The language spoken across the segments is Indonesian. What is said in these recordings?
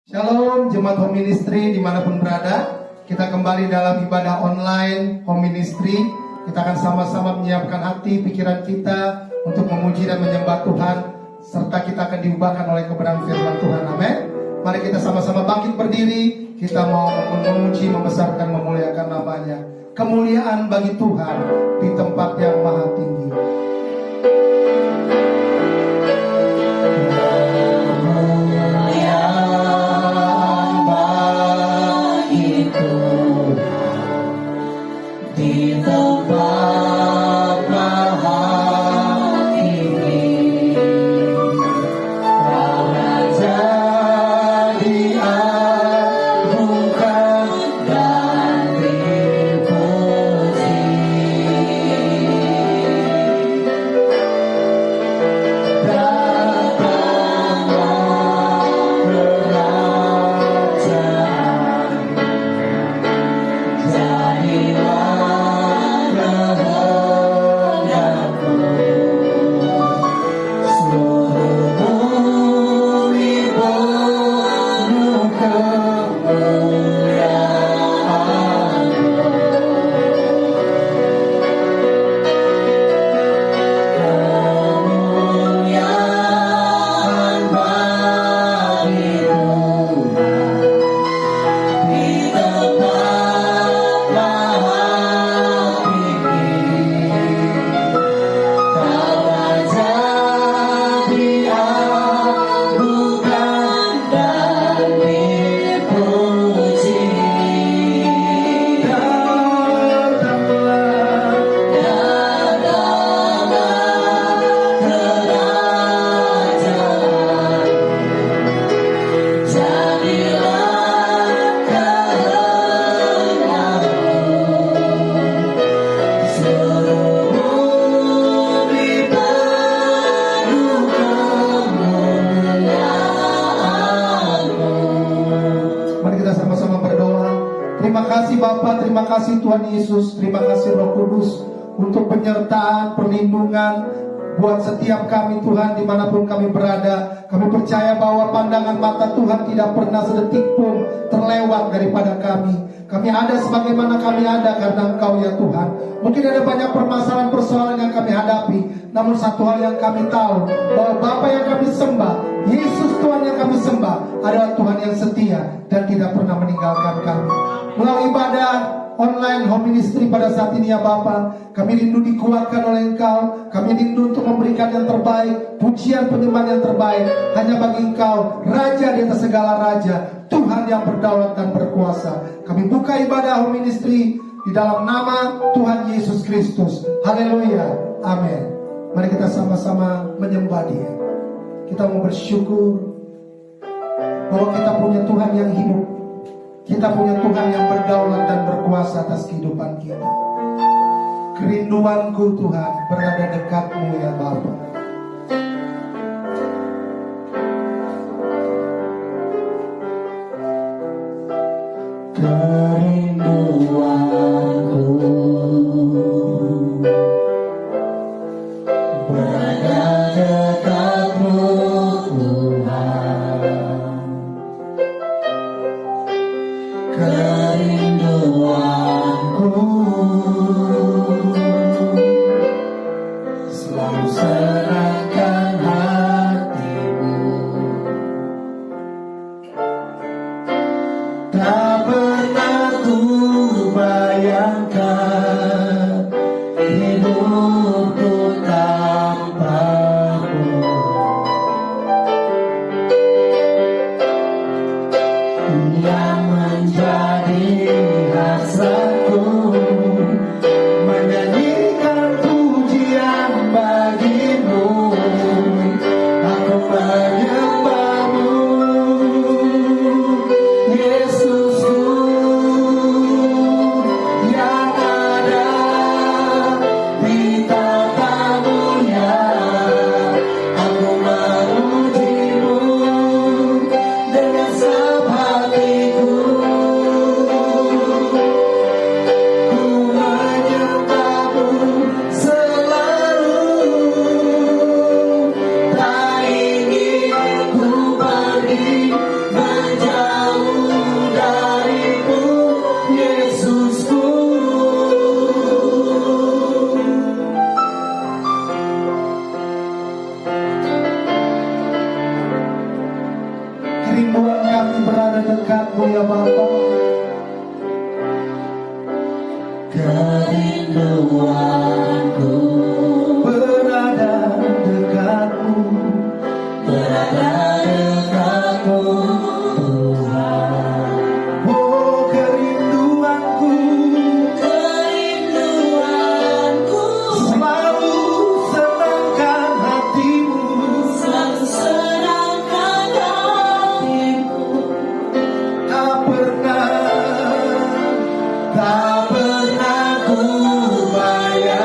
Shalom Jemaat Home Ministry dimanapun berada. Kita kembali dalam ibadah online Home Ministry. Kita akan sama-sama menyiapkan hati, pikiran kita untuk memuji dan menyembah Tuhan, serta kita akan diubahkan oleh kebenaran firman Tuhan. Amin. Mari kita sama-sama bangkit berdiri. Kita mau memuji, membesarkan, memuliakan namanya. Kemuliaan bagi Tuhan di tempat yang maha tinggi. Terima kasih Tuhan Yesus, terima kasih Roh Kudus untuk penyertaan, perlindungan buat setiap kami Tuhan dimanapun kami berada. Kami percaya bahwa pandangan mata Tuhan tidak pernah sedetik pun terlewat daripada kami. Kami ada sebagaimana kami ada karena Engkau ya Tuhan. Mungkin ada banyak permasalahan persoalan yang kami hadapi, namun satu hal yang kami tahu, bahwa Bapa yang kami sembah, Yesus Tuhan yang kami sembah, adalah Tuhan yang setia dan tidak pernah meninggalkan kami. Melalui ibadah online Home Ministry pada saat ini ya Bapa, kami rindu dikuatkan oleh Engkau. Kami rindu untuk memberikan yang terbaik, pujian penyembahan yang terbaik hanya bagi Engkau, Raja di atas segala raja, Tuhan yang berdaulat dan berkuasa. Kami buka ibadah Home Ministry di dalam nama Tuhan Yesus Kristus. Haleluya, amin. Mari kita sama-sama menyembah Dia. Kita mau bersyukur bahwa kita punya Tuhan yang hidup. Kita punya Tuhan yang berdaulat dan berkuasa atas kehidupan kita. Kerinduanku Tuhan berada dekat-Mu ya Bapa. Kerinduanku berada dekat-Mu Tuhan. Kerinduanku selalu serahkan hatimu. Tak pernah ku bayangkan hidupku tanpamu. Yang menjadi hasratku menyanyikan pujian bagimu. Aku menyembahmu, Yesusku yang ada di tatamu-Nya. Aku memujimu dengan sebab hatiku. kerinduan kami berada dekatmu ya Bapa. Kerinduanku Berada dekatmu, berada dekatmu Tuhan. oh kerinduanku, Kerinduanku selalu senangkan hatimu, selalu senangkan hatiku. tak pernah ku bayangkan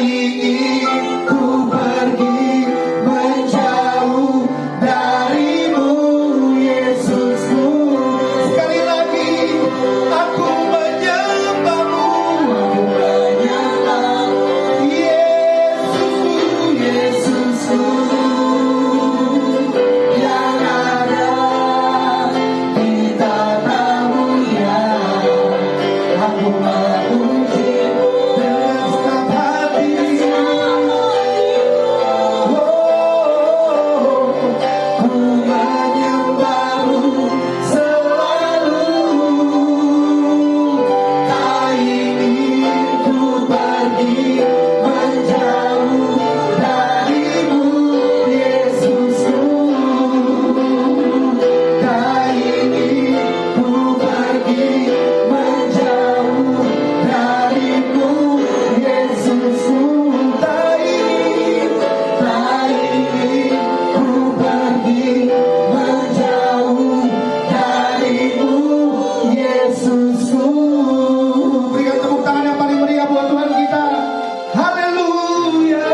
ingin ku pergi menjauh darimu, Yesusku. Sekali lagi, aku menyembahmu, Aku menyembahmu, Yesusku, Yesusku, yang ada di tatamu ya. Aku memujimu dengan senang hati. Ku menyembahmu selalu, tak ingin ku pergi menjauh darimu, Yesusku. Tak ingin ku pergi menjauh darimu, Yesusku. Tak ingin ku pergi menjauh darimu, Yesusku. Berikan tepuk tangan yang paling meriah buat Tuhan kita. Haleluya,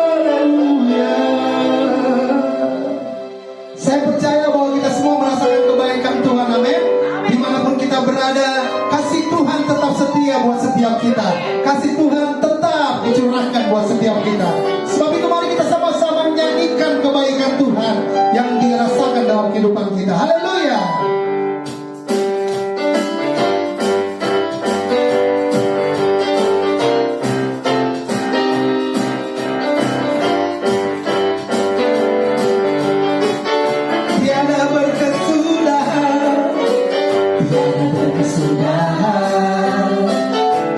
haleluya. Saya percaya bahwa kita semua merasakan kebaikan Tuhan, amin. Dimanapun kita berada, kasih Tuhan tetap setia buat setiap kita. Kasih Tuhan tetap dicurahkan buat setiap kita. Sebab itu mari kita sama-sama menyanyikan kebaikan Tuhan yang dirasakan dalam kehidupan kita. Haleluya. Tiada berkesudahan, Tiada berkesudahan,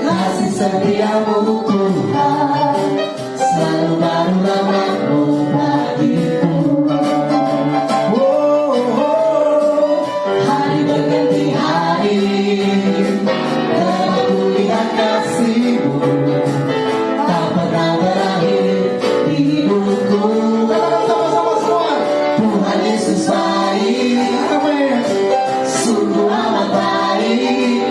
kasih setiamu Tuhan, selalu baru rahmat-Mu bagiku. oh, oh. Hari berganti hari, telah kulihat kasih-Mu, tak pernah berakhir di hidupku. Katakan sama-sama semua. Tuhan Yesus baik, Amin. sungguh amat baik,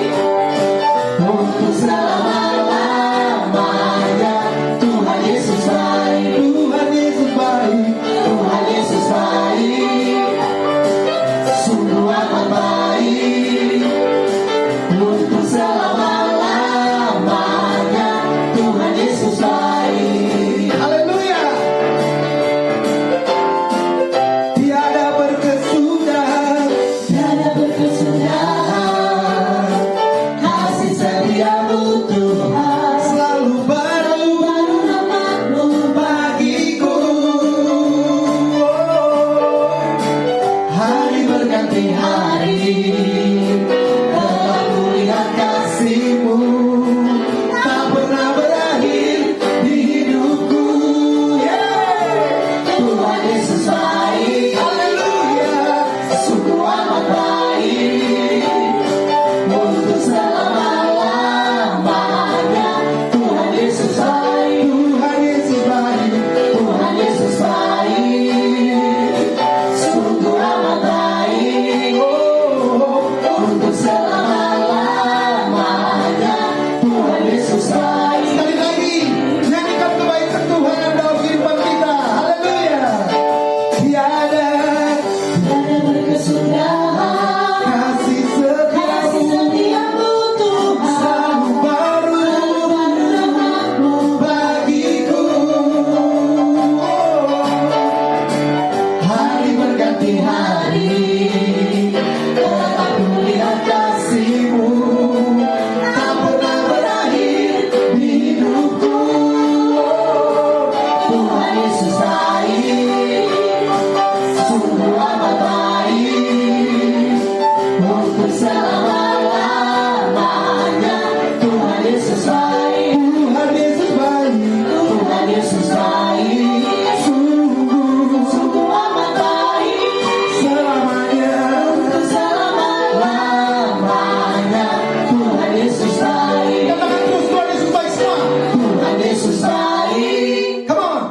untuk selama-lamanya. Tuhan Yesus baik, Tuhan Yesus baik. Tuhan Yesus baik, sungguh amat baik, untuk selama-lamanya. Tuhan Yesus baik. Haleluya. Tiada berkesudahan, Tiada berkesudahan, kasih setiamu Tuhan, selalu baru baru rahmat-Mu bagiku. Hari berganti hari, telah kulihat kasih-Mu, tak pernah berakhir di hidupku. Tuhan Yesus baik, Haleluya. sungguh amat baik, untuk selama-lamanya. Tuhan Yesus baik, Tuhan Yesus baik. Tuhan Yesus baik, sungguh amat baik, untuk selama-lamanya. Tuhan Yesus baik. Sekali lagi, nyanyikan kebaikan Tuhan dalam kehidupan kita. Haleluya. Tiada Tiada berkesudahan, kasih kasih setiamu setiamu Tuhan, selalu baru baru rahmat-Mu bagiku. Hari berganti hari, telah kulihat kasih-Mu, tak pernah berakhir di hidupku. Tuhan Yesus baik, sungguh amat baik, untuk selama-lamanya. Tuhan Yesus baik, Tuhan Yesus baik. Tuhan Yesus baik, sungguh amat baik, Selamanya. untuk selama-lamanya. Tuhan Yesus baik, Katakan terus Tuhan Yesus baik semua. Tuhan Yesus baik, Come on.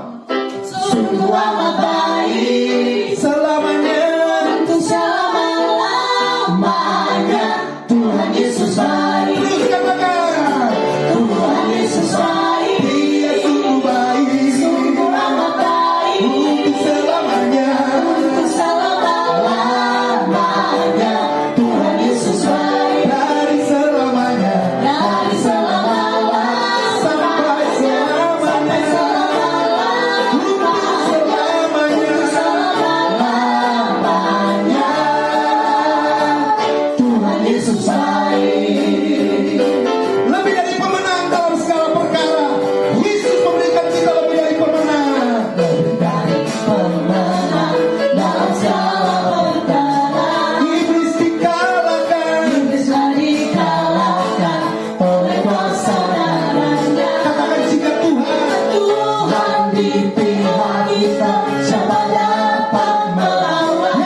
di pihak kita, siapa dapat melawan?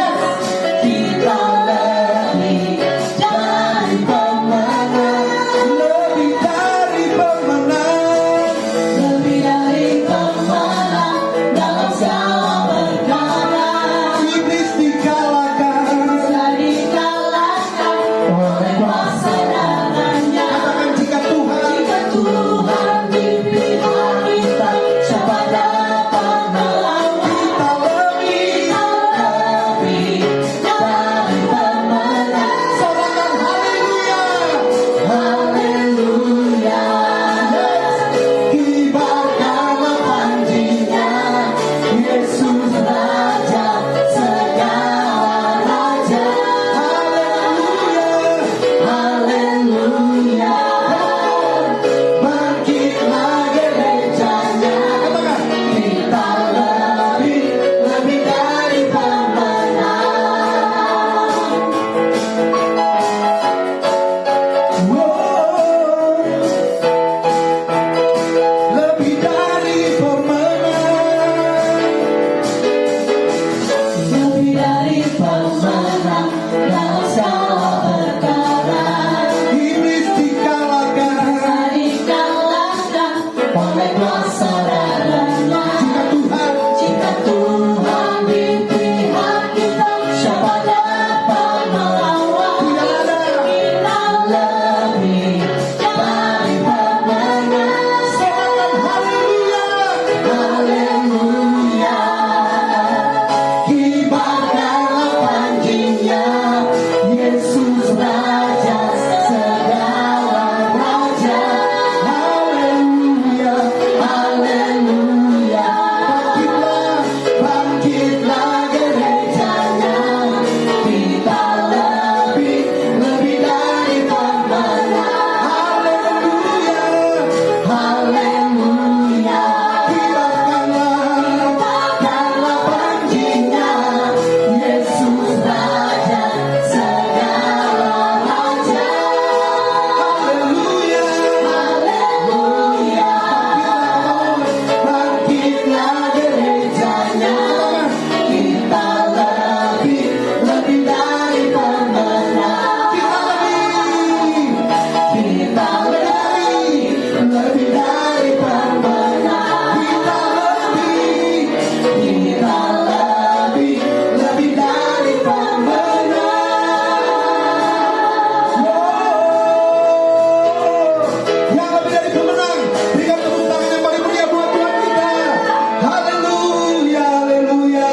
Kita lebih dari pemenang, lebih dari pemenang. lebih dari pemenang dalam segala perkara. Iblis dikalahkan. Bisa dikalahkan oleh kuasa darahnya. Katakan jika Tuhan Jika Tuhan di pihak kita, siapa dapat melawan? kita lebih. Lebih dari pemenang. Sorakan haleluya. Haleluya. Kibarkanlah panjinya, Yesus Raja segala raja. Haleluya. Bangkitlah gerejanya, kita lebih dari pemenang. Lebih dari pemenang. Lebih dari pemenang dalam segala perkara. Iblis dikalahkan. Bisa dikalahkan oleh kuasa darahnya. Jika Tuhan Jika Tuhan di pihak kita, siapa dapat melawan? tidak ada. Kita lebih dari pemenang. Sorakan haleluya. Haleluya. Kibarkanlah panjinya, Yesus Raja segala raja. Haleluya. Haleluya. Bangkitlah gerejanya, kita lebih dari pemenang. Haleluya. Haleluya. Kibarkanlah panjinya, Yesus Raja segala raja. Haleluya. Haleluya. Bangkitlah gerejanya, kita lebih dari pemenang. Kita lebih dari pemenang. Kita lebih dari pemenang. Yang lebih dari pemenang. Berikan tepuk tangan yang paling meriah buat Tuhan kita. Haleluya, haleluya.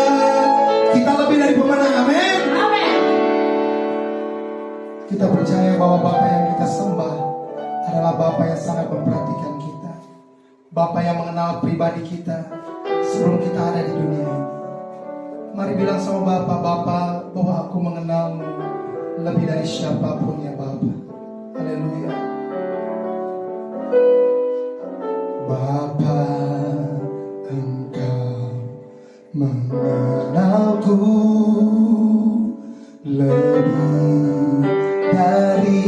Kita lebih dari pemenang, amin. Kita percaya bahwa Bapa yang kita sembah adalah Bapa yang sangat memperhatikan kita. Bapa yang mengenal pribadi kita sebelum kita ada di dunia ini. Mari bilang sama Bapa bahwa aku mengenalmu lebih dari siapapun ya Bapa. Haleluya. Bapa, Engkau mengenalku lebih dari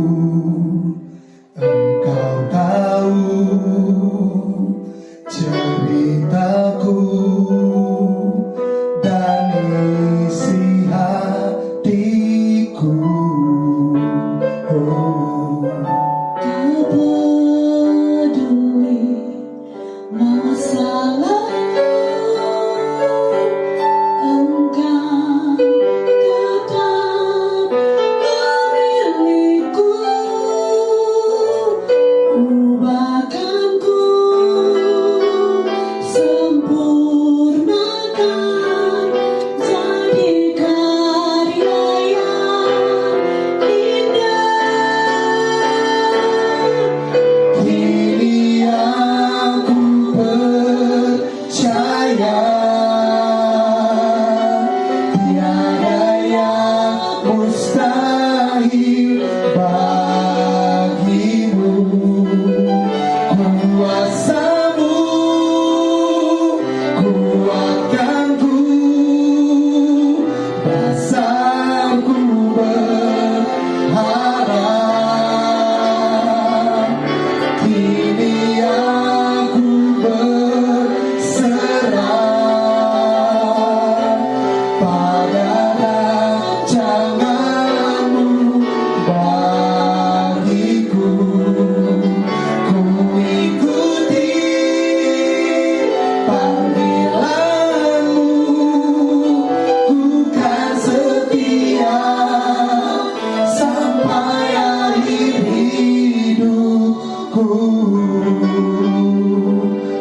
siapapun. Engkau tahu ceritaku dan isi hatiku. Oh. Tubuh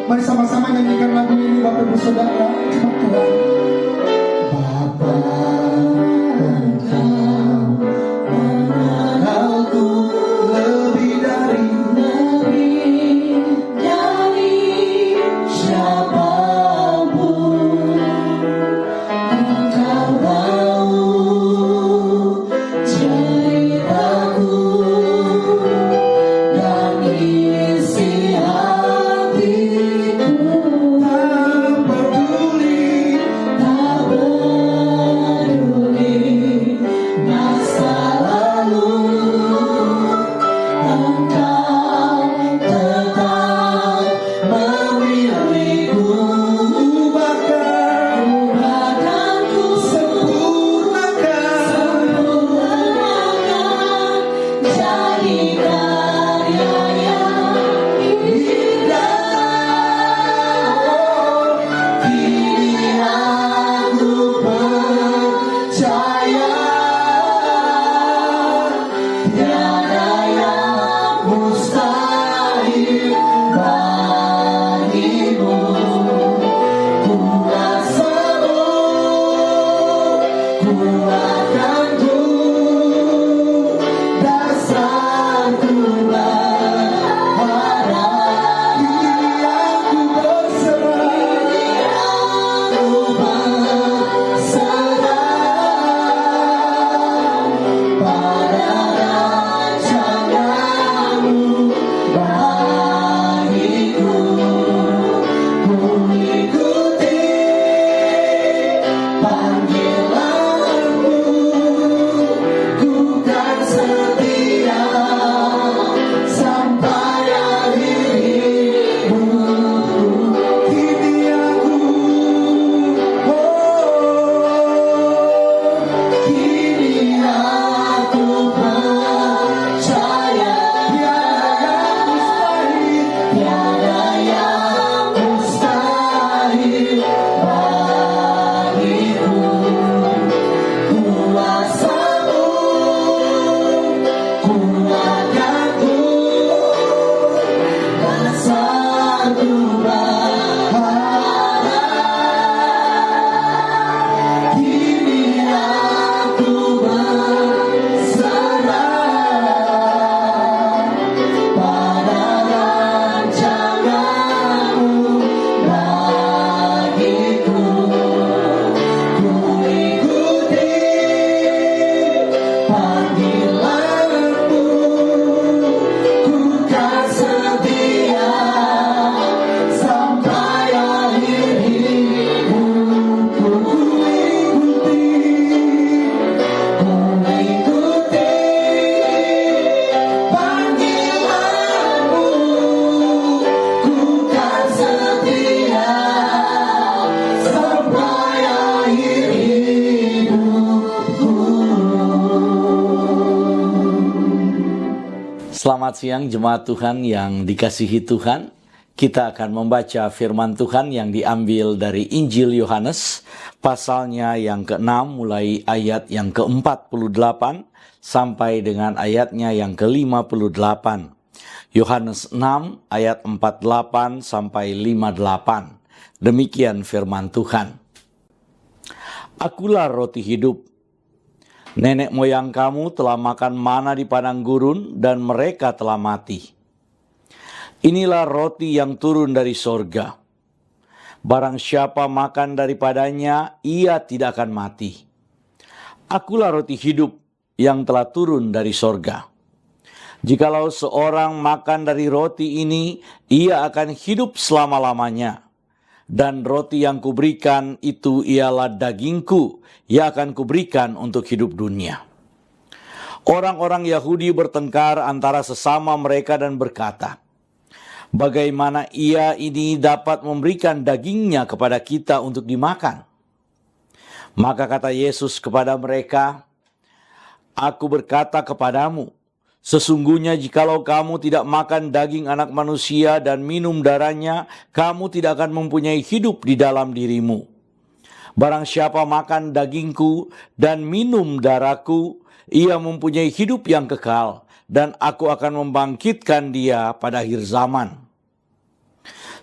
Mari sama-sama nyanyikan lagu ini Bapak Ibu Saudara. Cepat Tuhan. Bapa, Engkau mengenalku lebih dari siapapun. Engkau tahu ceritaku dan isi hatiku. Tak peduli masa lalu, Engkau tetap memilihku. Bahkan ku sempurnakan jadi karya yang indah. Kini aku percaya tiada yang mustahil bagimu. Kuasamu kuatkanku, dasarku berharap. Kini aku berserah. Aku berserah pada rancanganmu bagiku. Ku ikuti panggilanmu, ku kan setia sampai akhir hidupku. Kini aku Kini aku percaya tiada yang mustahil bagiku. Kuasamu kuatkanku, dasarku berharap. Kini aku berserah pada rancanganmu bagiku. Ku ikuti panggilanmu, ku kan setia sampai akhir hidupku. Ku ikuti panggilanmu, ku kan setia sampai akhir hidupku. Selamat siang jemaat Tuhan yang dikasihi Tuhan. Kita akan membaca firman Tuhan yang diambil dari Injil Yohanes, pasalnya yang ke-6 mulai ayat yang ke-48 sampai dengan ayatnya yang ke-58. Yohanes 6 ayat 48 sampai 58. Demikian firman Tuhan. Akulah roti hidup. Nenek moyang kamu telah makan mana di padang gurun dan mereka telah mati. Inilah roti yang turun dari sorga. Barang siapa makan daripadanya, ia tidak akan mati. Akulah roti hidup yang telah turun dari sorga. Jikalau seorang makan dari roti ini, ia akan hidup selama-lamanya. Dan roti yang kuberikan itu ialah dagingku yang akan kuberikan untuk hidup dunia. Orang-orang Yahudi bertengkar antara sesama mereka dan berkata, bagaimana ia ini dapat memberikan dagingnya kepada kita untuk dimakan? Maka kata Yesus kepada mereka, aku berkata kepadamu, sesungguhnya jikalau kamu tidak makan daging anak manusia dan minum darahnya, kamu tidak akan mempunyai hidup di dalam dirimu. Barang siapa makan dagingku dan minum darahku, ia mempunyai hidup yang kekal, dan aku akan membangkitkan dia pada akhir zaman.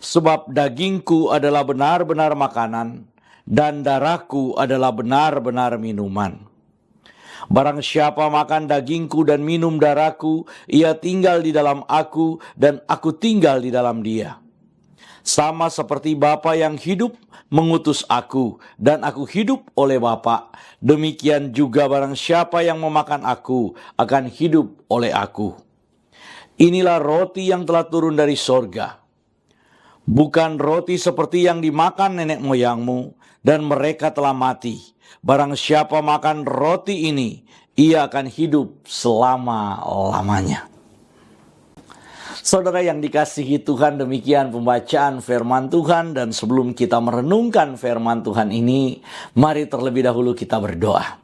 Sebab dagingku adalah benar-benar makanan, dan darahku adalah benar-benar minuman. Barang siapa makan dagingku dan minum darahku, ia tinggal di dalam aku, dan aku tinggal di dalam dia. Sama seperti Bapa yang hidup mengutus aku, dan aku hidup oleh Bapa, demikian juga barang siapa yang memakan aku akan hidup oleh aku. Inilah roti yang telah turun dari sorga, bukan roti seperti yang dimakan nenek moyangmu, dan mereka telah mati. Barang siapa makan roti ini, ia akan hidup selama-lamanya. Saudara yang dikasihi Tuhan, demikian pembacaan firman Tuhan, dan sebelum kita merenungkan firman Tuhan ini, mari terlebih dahulu kita berdoa.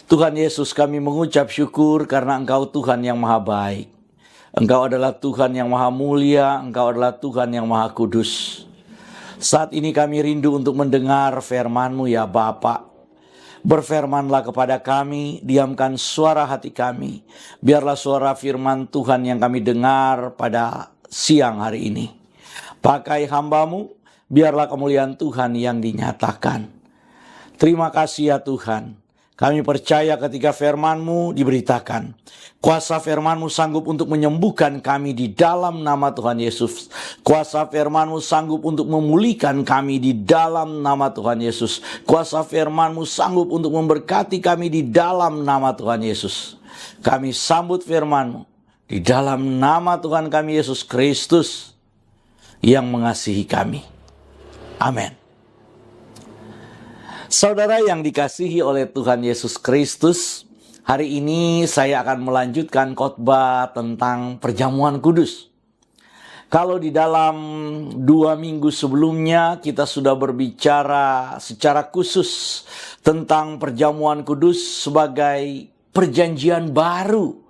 Tuhan Yesus, kami mengucap syukur karena Engkau Tuhan yang maha baik. Engkau adalah Tuhan yang maha mulia, Engkau adalah Tuhan yang maha kudus. Saat ini kami rindu untuk mendengar firman-Mu ya Bapa. Berfirmanlah kepada kami, diamkan suara hati kami. Biarlah suara firman Tuhan yang kami dengar pada siang hari ini. Pakai hamba-Mu, biarlah kemuliaan Tuhan yang dinyatakan. Terima kasih ya Tuhan. Kami percaya ketika firman-Mu diberitakan, kuasa firman-Mu sanggup untuk menyembuhkan kami di dalam nama Tuhan Yesus. Kuasa firman-Mu sanggup untuk memulihkan kami di dalam nama Tuhan Yesus. Kuasa firman-Mu sanggup untuk memberkati kami di dalam nama Tuhan Yesus. Kami sambut firman-Mu di dalam nama Tuhan kami Yesus Kristus yang mengasihi kami. Amin. Saudara yang dikasihi oleh Tuhan Yesus Kristus, hari ini saya akan melanjutkan khotbah tentang perjamuan kudus. Kalau di dalam 2 minggu sebelumnya kita sudah berbicara secara khusus tentang perjamuan kudus sebagai perjanjian baru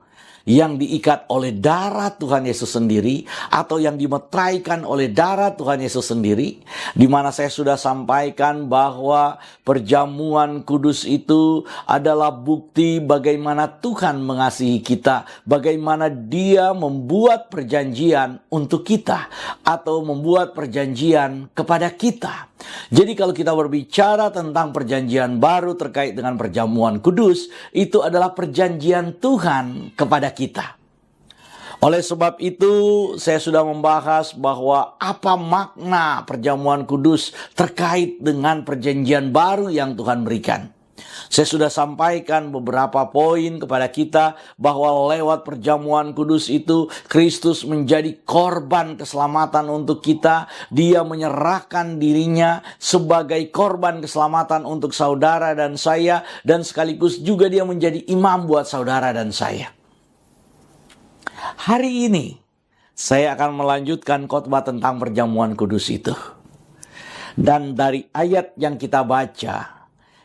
yang diikat oleh darah Tuhan Yesus sendiri atau yang dimeteraikan oleh darah Tuhan Yesus sendiri, di mana saya sudah sampaikan bahwa perjamuan kudus itu adalah bukti bagaimana Tuhan mengasihi kita, bagaimana Dia membuat perjanjian untuk kita atau membuat perjanjian kepada kita. Jadi kalau kita berbicara tentang perjanjian baru terkait dengan perjamuan kudus, itu adalah perjanjian Tuhan kepada kita. Oleh sebab itu, saya sudah membahas bahwa apa makna perjamuan kudus terkait dengan perjanjian baru yang Tuhan berikan. Saya sudah sampaikan beberapa poin kepada kita bahwa lewat perjamuan kudus itu Kristus menjadi korban keselamatan untuk kita. Dia menyerahkan dirinya sebagai korban keselamatan untuk saudara dan saya, dan sekaligus juga dia menjadi imam buat saudara dan saya. Hari ini saya akan melanjutkan khotbah tentang perjamuan kudus itu. Dan dari ayat yang kita baca,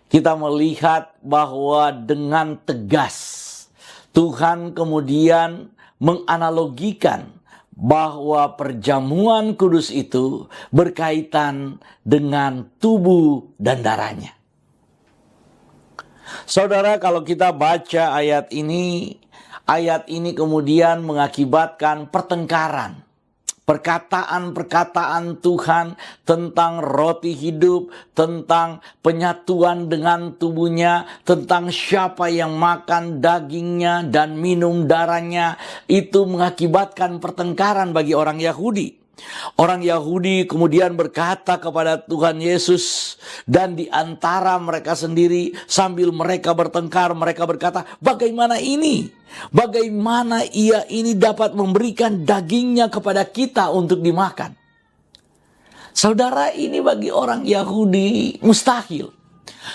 kita melihat bahwa dengan tegas Tuhan kemudian menganalogikan bahwa perjamuan kudus itu berkaitan dengan tubuh dan darahnya. Saudara, kalau kita baca ayat ini kemudian mengakibatkan pertengkaran. Perkataan-perkataan Tuhan tentang roti hidup, tentang penyatuan dengan tubuhnya, tentang siapa yang makan dagingnya dan minum darahnya, itu mengakibatkan pertengkaran bagi orang Yahudi. Orang Yahudi kemudian berkata kepada Tuhan Yesus, dan di antara mereka sendiri sambil mereka bertengkar, mereka berkata, bagaimana ini? Bagaimana ia ini dapat memberikan dagingnya kepada kita untuk dimakan? Saudara, ini bagi orang Yahudi mustahil.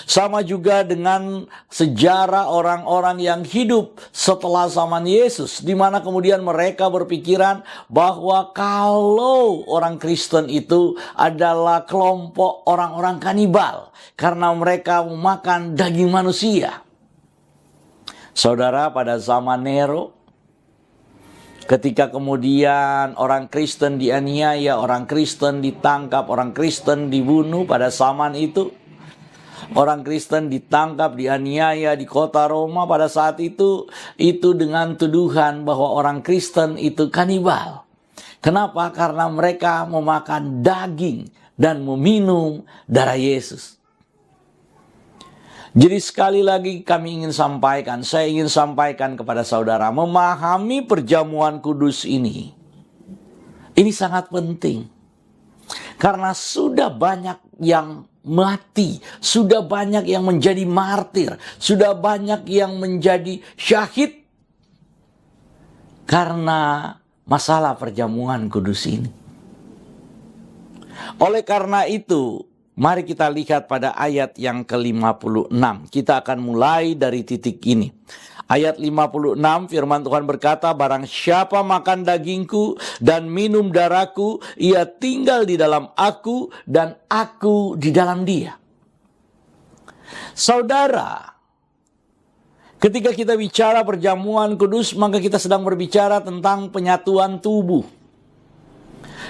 Sama juga dengan sejarah orang-orang yang hidup setelah zaman Yesus, di mana kemudian mereka berpikiran bahwa kalau orang Kristen itu adalah kelompok orang-orang kanibal karena mereka memakan daging manusia. Saudara, pada zaman Nero, ketika kemudian orang Kristen dianiaya, orang Kristen ditangkap, orang Kristen dibunuh pada zaman itu, Orang Kristen ditangkap, dianiaya di kota Roma pada saat itu dengan tuduhan bahwa orang Kristen itu kanibal. Kenapa? Karena mereka memakan daging dan meminum darah Yesus. Jadi sekali lagi saya ingin sampaikan kepada saudara, memahami perjamuan kudus ini sangat penting. Karena sudah banyak yang mati, sudah banyak yang menjadi martir, sudah banyak yang menjadi syahid karena masalah perjamuan kudus ini. Oleh karena itu, mari kita lihat pada ayat yang ke-56. Kita akan mulai dari titik ini. Ayat 56 firman Tuhan berkata, barang siapa makan dagingku dan minum darahku, ia tinggal di dalam aku dan aku di dalam dia. Saudara, ketika kita bicara perjamuan kudus, maka kita sedang berbicara tentang penyatuan tubuh.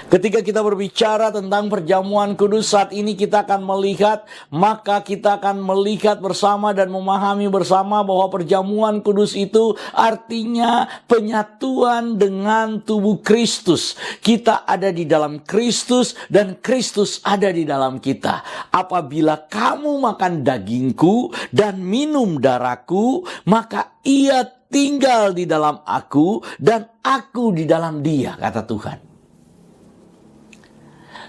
Ketika kita berbicara tentang perjamuan kudus saat ini kita akan melihat bersama dan memahami bersama bahwa perjamuan kudus itu artinya penyatuan dengan tubuh Kristus. Kita ada di dalam Kristus dan Kristus ada di dalam kita. Apabila kamu makan dagingku dan minum darahku, maka ia tinggal di dalam aku dan aku di dalam dia, kata Tuhan.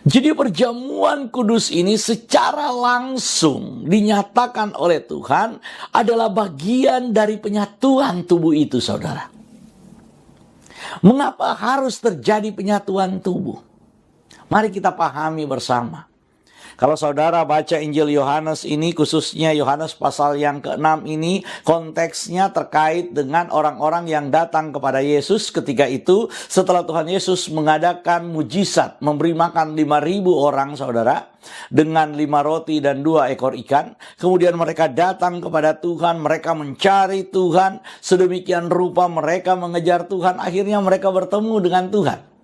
Jadi perjamuan kudus ini secara langsung dinyatakan oleh Tuhan adalah bagian dari penyatuan tubuh itu, saudara. Mengapa harus terjadi penyatuan tubuh? Mari kita pahami bersama. Kalau saudara baca Injil Yohanes ini, khususnya Yohanes pasal yang ke-6 ini, konteksnya terkait dengan orang-orang yang datang kepada Yesus ketika itu, setelah Tuhan Yesus mengadakan mujizat, memberi makan 5.000 orang, saudara, dengan 5 roti dan 2 ekor ikan. Kemudian mereka datang kepada Tuhan, mereka mencari Tuhan, sedemikian rupa mereka mengejar Tuhan, akhirnya mereka bertemu dengan Tuhan.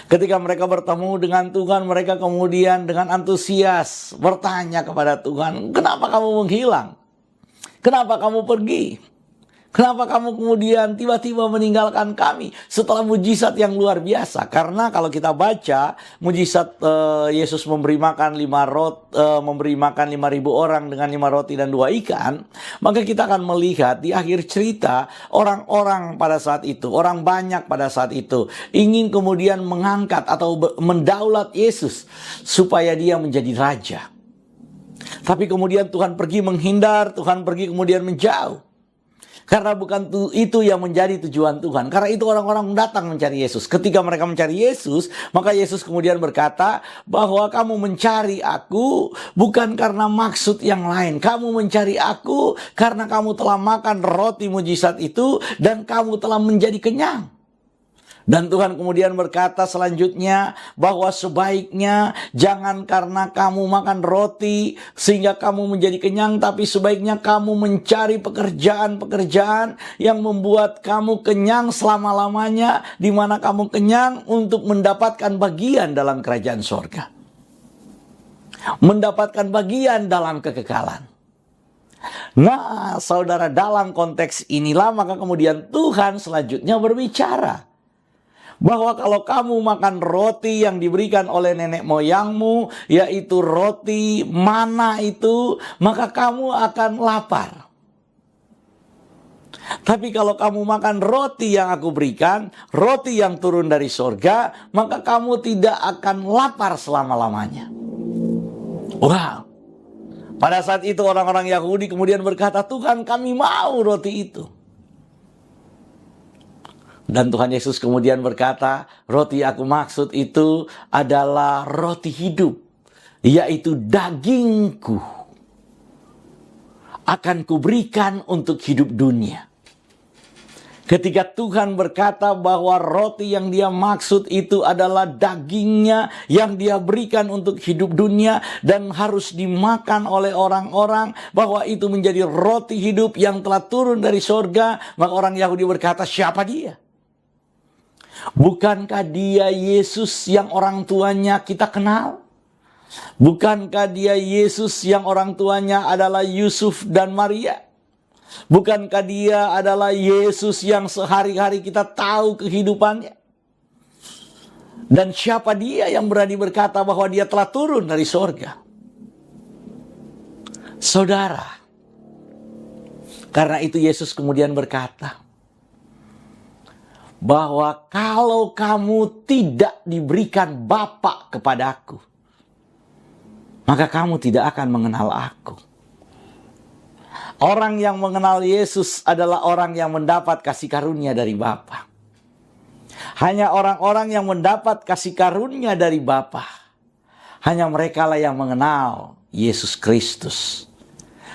Ketika mereka bertemu dengan Tuhan, mereka kemudian dengan antusias bertanya kepada Tuhan, kenapa kamu menghilang? Kenapa kamu pergi? Kenapa kamu kemudian tiba-tiba meninggalkan kami setelah mujizat yang luar biasa? Karena kalau kita baca mujizat Yesus memberi makan 5.000 orang dengan 5 roti dan 2 ikan, maka kita akan melihat di akhir cerita orang-orang pada saat itu, orang banyak pada saat itu ingin kemudian mengangkat atau mendaulat Yesus supaya dia menjadi raja. Tapi kemudian Tuhan pergi menghindar, Tuhan pergi kemudian menjauh. Karena bukan itu yang menjadi tujuan Tuhan. Karena itu orang-orang datang mencari Yesus. Ketika mereka mencari Yesus, maka Yesus kemudian berkata bahwa kamu mencari aku bukan karena maksud yang lain. Kamu mencari aku karena kamu telah makan roti mujizat itu dan kamu telah menjadi kenyang. Dan Tuhan kemudian berkata selanjutnya bahwa sebaiknya jangan karena kamu makan roti sehingga kamu menjadi kenyang, tapi sebaiknya kamu mencari pekerjaan-pekerjaan yang membuat kamu kenyang selama-lamanya, di mana kamu kenyang untuk mendapatkan bagian dalam kerajaan sorga. Mendapatkan bagian dalam kekekalan. Nah, saudara, dalam konteks inilah maka kemudian Tuhan selanjutnya berbicara bahwa kalau kamu makan roti yang diberikan oleh nenek moyangmu, yaitu roti mana itu, maka kamu akan lapar. Tapi kalau kamu makan roti yang aku berikan, roti yang turun dari sorga, maka kamu tidak akan lapar selama-lamanya. Wow. Pada saat itu orang-orang Yahudi kemudian berkata, Tuhan, kami mau roti itu. Dan Tuhan Yesus kemudian berkata, roti aku maksud itu adalah roti hidup, yaitu dagingku akan kuberikan untuk hidup dunia. Ketika Tuhan berkata bahwa roti yang dia maksud itu adalah dagingnya yang dia berikan untuk hidup dunia dan harus dimakan oleh orang-orang, bahwa itu menjadi roti hidup yang telah turun dari sorga, maka orang Yahudi berkata, siapa dia? Bukankah dia Yesus yang orang tuanya kita kenal? Bukankah dia Yesus yang orang tuanya adalah Yusuf dan Maria? Bukankah dia adalah Yesus yang sehari-hari kita tahu kehidupannya? Dan siapa dia yang berani berkata bahwa dia telah turun dari sorga? Saudara, karena itu Yesus kemudian berkata bahwa kalau kamu tidak diberikan Bapa kepadaku, maka kamu tidak akan mengenal aku. Orang yang mengenal Yesus adalah orang yang mendapat kasih karunia dari Bapa. Hanya orang-orang yang mendapat kasih karunia dari Bapa, hanya mereka lah yang mengenal Yesus Kristus.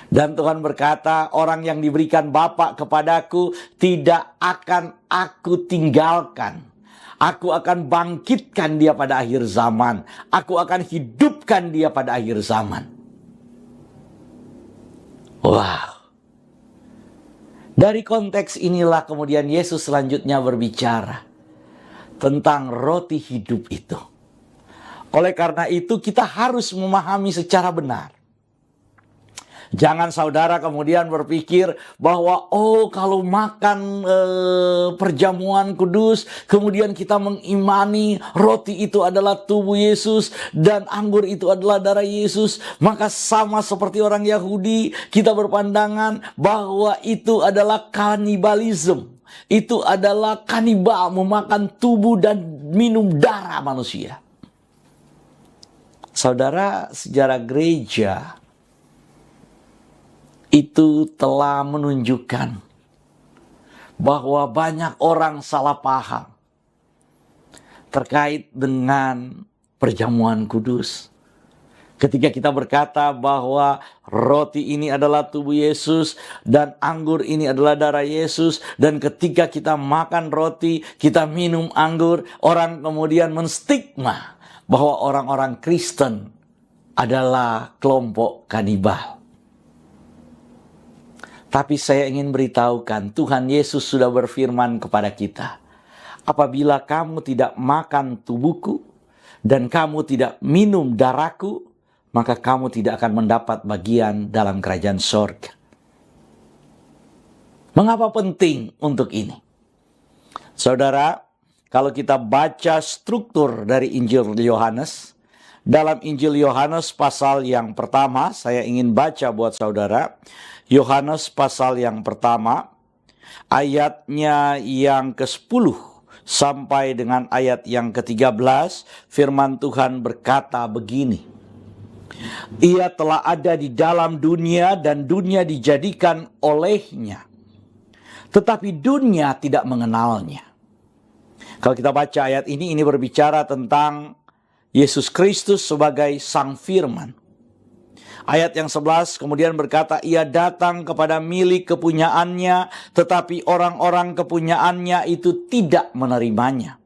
Dan Tuhan berkata, orang yang diberikan Bapa kepadaku tidak akan aku tinggalkan. Aku akan bangkitkan dia pada akhir zaman. Aku akan hidupkan dia pada akhir zaman. Wow. Dari konteks inilah kemudian Yesus selanjutnya berbicara tentang roti hidup itu. Oleh karena itu kita harus memahami secara benar. Jangan saudara kemudian berpikir bahwa kalau makan perjamuan kudus, kemudian kita mengimani roti itu adalah tubuh Yesus dan anggur itu adalah darah Yesus, maka sama seperti orang Yahudi kita berpandangan bahwa itu adalah kanibalisme. Itu adalah kanibal, memakan tubuh dan minum darah manusia. Saudara, sejarah gereja itu telah menunjukkan bahwa banyak orang salah paham terkait dengan perjamuan kudus. Ketika kita berkata bahwa roti ini adalah tubuh Yesus dan anggur ini adalah darah Yesus, dan ketika kita makan roti, kita minum anggur, orang kemudian menstigma bahwa orang-orang Kristen adalah kelompok kanibal. Tapi saya ingin beritahukan, Tuhan Yesus sudah berfirman kepada kita, apabila kamu tidak makan tubuhku dan kamu tidak minum darahku, maka kamu tidak akan mendapat bagian dalam kerajaan sorga. Mengapa penting untuk ini? Saudara, kalau kita baca struktur dari Injil Yohanes, dalam Injil Yohanes pasal yang pertama, saya ingin baca buat saudara, Yohanes pasal yang pertama, ayatnya yang ke-10 sampai dengan ayat yang ke-13, firman Tuhan berkata begini. Ia telah ada di dalam dunia dan dunia dijadikan olehnya, tetapi dunia tidak mengenalnya. Kalau kita baca ayat ini berbicara tentang Yesus Kristus sebagai Sang Firman. Ayat yang 11 kemudian berkata, ia datang kepada milik kepunyaannya, tetapi orang-orang kepunyaannya itu tidak menerimanya.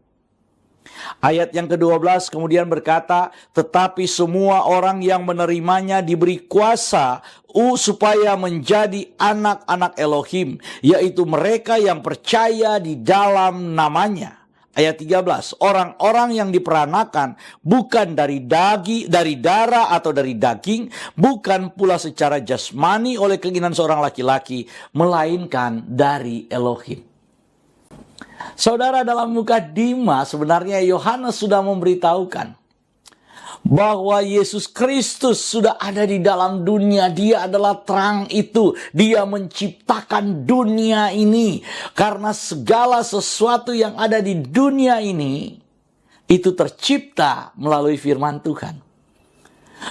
Ayat yang ke-12 kemudian berkata, tetapi semua orang yang menerimanya diberi kuasa supaya menjadi anak-anak Elohim, yaitu mereka yang percaya di dalam namanya. Ayat 13, orang-orang yang diperanakan bukan dari darah atau dari daging, bukan pula secara jasmani oleh keinginan seorang laki-laki, melainkan dari Elohim. Saudara, dalam mukadimah sebenarnya Yohanes sudah memberitahukan bahwa Yesus Kristus sudah ada di dalam dunia. Dia adalah terang itu. Dia menciptakan dunia ini. Karena segala sesuatu yang ada di dunia ini itu tercipta melalui firman Tuhan.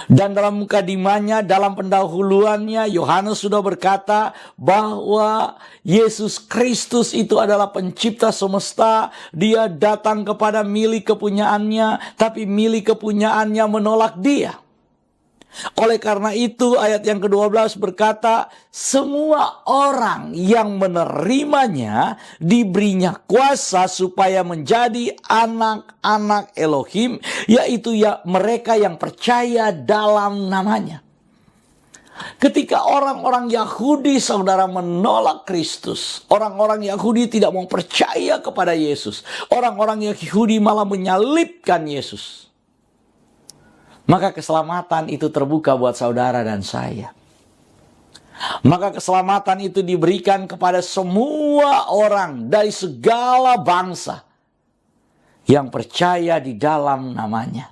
Dan dalam mukadimahnya, dalam pendahuluannya, Yohanes sudah berkata bahwa Yesus Kristus itu adalah pencipta semesta. Dia datang kepada milik kepunyaannya, tapi milik kepunyaannya menolak dia. Oleh karena itu ayat yang ke-12 berkata, semua orang yang menerimanya diberinya kuasa supaya menjadi anak-anak Elohim, yaitu mereka yang percaya dalam namanya. Ketika orang-orang Yahudi, saudara, menolak Kristus, orang-orang Yahudi tidak mau percaya kepada Yesus, orang-orang Yahudi malah menyalibkan Yesus. maka keselamatan itu terbuka buat saudara dan saya. Maka keselamatan itu diberikan kepada semua orang dari segala bangsa yang percaya di dalam namanya.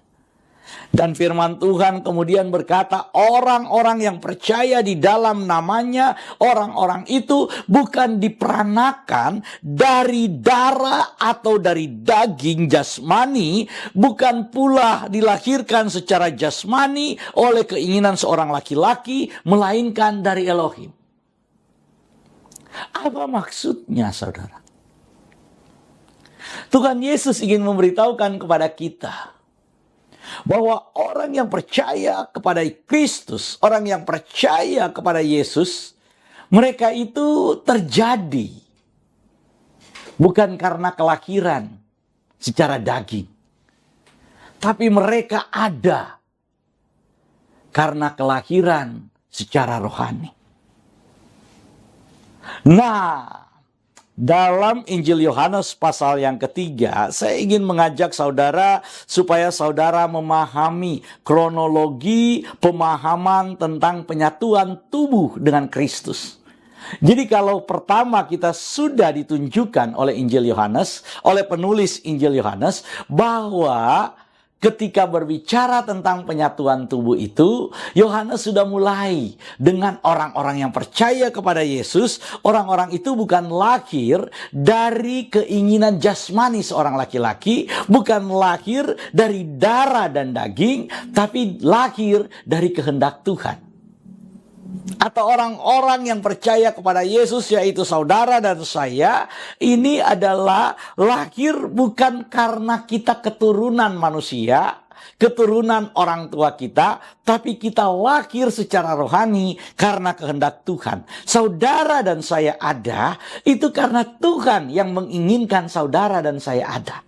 Dan firman Tuhan kemudian berkata, orang-orang yang percaya di dalam namanya, orang-orang itu bukan diperanakan dari darah atau dari daging jasmani, bukan pula dilahirkan secara jasmani oleh keinginan seorang laki-laki, melainkan dari Elohim. Apa maksudnya, saudara? Tuhan Yesus ingin memberitahukan kepada kita bahwa orang yang percaya kepada Kristus, orang yang percaya kepada Yesus, mereka itu terjadi bukan karena kelahiran secara daging, tapi mereka ada karena kelahiran secara rohani. Nah, dalam Injil Yohanes pasal yang ketiga, saya ingin mengajak saudara supaya saudara memahami kronologi pemahaman tentang penyatuan tubuh dengan Kristus. Jadi kalau pertama kita sudah ditunjukkan oleh Injil Yohanes, oleh penulis Injil Yohanes, bahwa ketika berbicara tentang penyatuan tubuh itu, Yohanes sudah mulai dengan orang-orang yang percaya kepada Yesus. Orang-orang itu bukan lahir dari keinginan jasmani seorang laki-laki, bukan lahir dari darah dan daging, tapi lahir dari kehendak Tuhan. Atau orang-orang yang percaya kepada Yesus, yaitu saudara dan saya, ini adalah lahir bukan karena kita keturunan manusia, keturunan orang tua kita, tapi kita lahir secara rohani karena kehendak Tuhan. Saudara dan saya ada, itu karena Tuhan yang menginginkan saudara dan saya ada.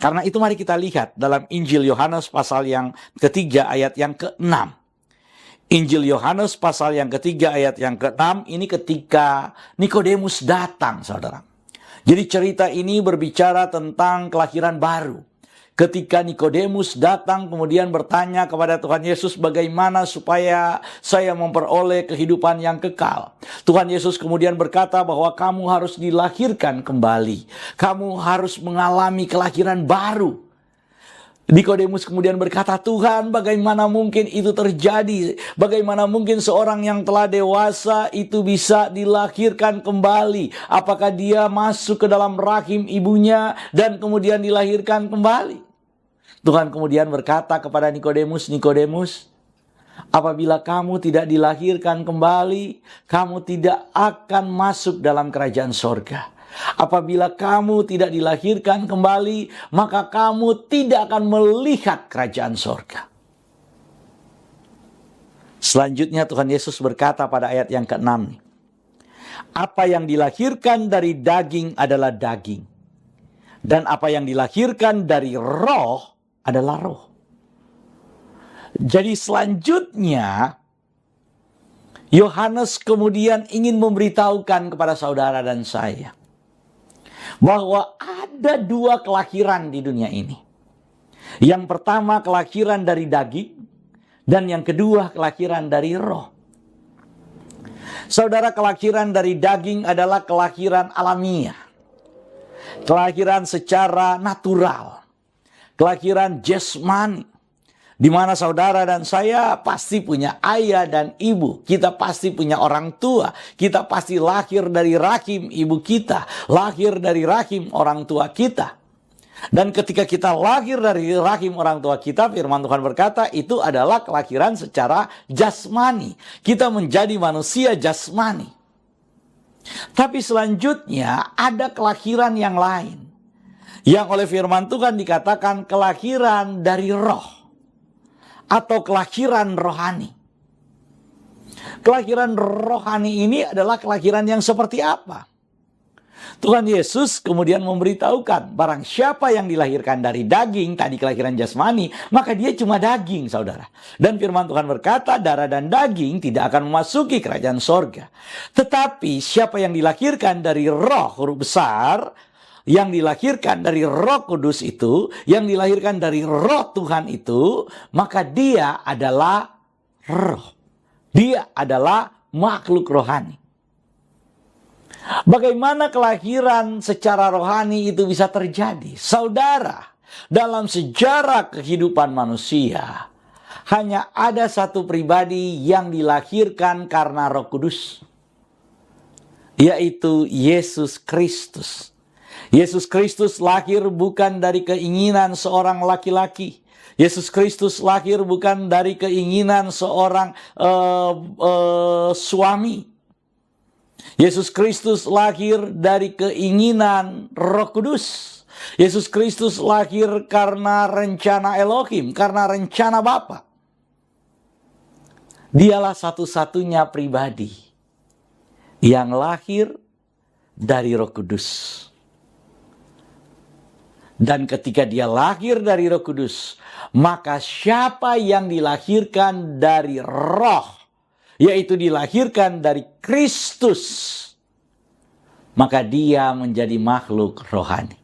Karena itu mari kita lihat dalam Injil Yohanes pasal yang ketiga ayat yang ke-6. Injil Yohanes pasal yang ketiga ayat yang ke-6 ini ketika Nikodemus datang, saudara. Jadi cerita ini berbicara tentang kelahiran baru. Ketika Nikodemus datang kemudian bertanya kepada Tuhan Yesus, bagaimana supaya saya memperoleh kehidupan yang kekal. Tuhan Yesus kemudian berkata bahwa kamu harus dilahirkan kembali. Kamu harus mengalami kelahiran baru. Nikodemus kemudian berkata, Tuhan, bagaimana mungkin itu terjadi? Bagaimana mungkin seorang yang telah dewasa itu bisa dilahirkan kembali? Apakah dia masuk ke dalam rahim ibunya dan kemudian dilahirkan kembali? Tuhan kemudian berkata kepada Nikodemus, Nikodemus, apabila kamu tidak dilahirkan kembali, kamu tidak akan masuk dalam kerajaan sorga. Apabila kamu tidak dilahirkan kembali, maka kamu tidak akan melihat kerajaan sorga. Selanjutnya Tuhan Yesus berkata pada ayat yang ke-6. Apa yang dilahirkan dari daging adalah daging. Dan apa yang dilahirkan dari roh adalah roh. Jadi selanjutnya, Yohanes kemudian ingin memberitahukan kepada saudara dan saya bahwa ada dua kelahiran di dunia ini. Yang pertama kelahiran dari daging, dan yang kedua kelahiran dari roh. Saudara, kelahiran dari daging adalah kelahiran alamiah. Kelahiran secara natural. Kelahiran jasmani. Di mana saudara dan saya pasti punya ayah dan ibu. Kita pasti punya orang tua. Kita pasti lahir dari rahim ibu kita. Lahir dari rahim orang tua kita. Dan ketika kita lahir dari rahim orang tua kita, firman Tuhan berkata, itu adalah kelahiran secara jasmani. Kita menjadi manusia jasmani. Tapi selanjutnya ada kelahiran yang lain. Yang oleh firman Tuhan dikatakan kelahiran dari roh. Atau kelahiran rohani. Kelahiran rohani ini adalah kelahiran yang seperti apa? Tuhan Yesus kemudian memberitahukan, barang siapa yang dilahirkan dari daging, tadi kelahiran jasmani, maka dia cuma daging, saudara. Dan firman Tuhan berkata, darah dan daging tidak akan memasuki kerajaan sorga. Tetapi siapa yang dilahirkan dari roh, huruf besar, yang dilahirkan dari Roh Kudus itu, yang dilahirkan dari Roh Tuhan itu, maka dia adalah roh. Dia adalah makhluk rohani. Bagaimana kelahiran secara rohani itu bisa terjadi? Saudara, dalam sejarah kehidupan manusia, hanya ada satu pribadi yang dilahirkan karena Roh Kudus, yaitu Yesus Kristus. Yesus Kristus lahir bukan dari keinginan seorang laki-laki. Yesus Kristus lahir bukan dari keinginan seorang suami. Yesus Kristus lahir dari keinginan Roh Kudus. Yesus Kristus lahir karena rencana Elohim, karena rencana Bapa. Dialah satu-satunya pribadi yang lahir dari Roh Kudus. Dan ketika dia lahir dari Roh Kudus, maka siapa yang dilahirkan dari Roh, yaitu dilahirkan dari Kristus, maka dia menjadi makhluk rohani.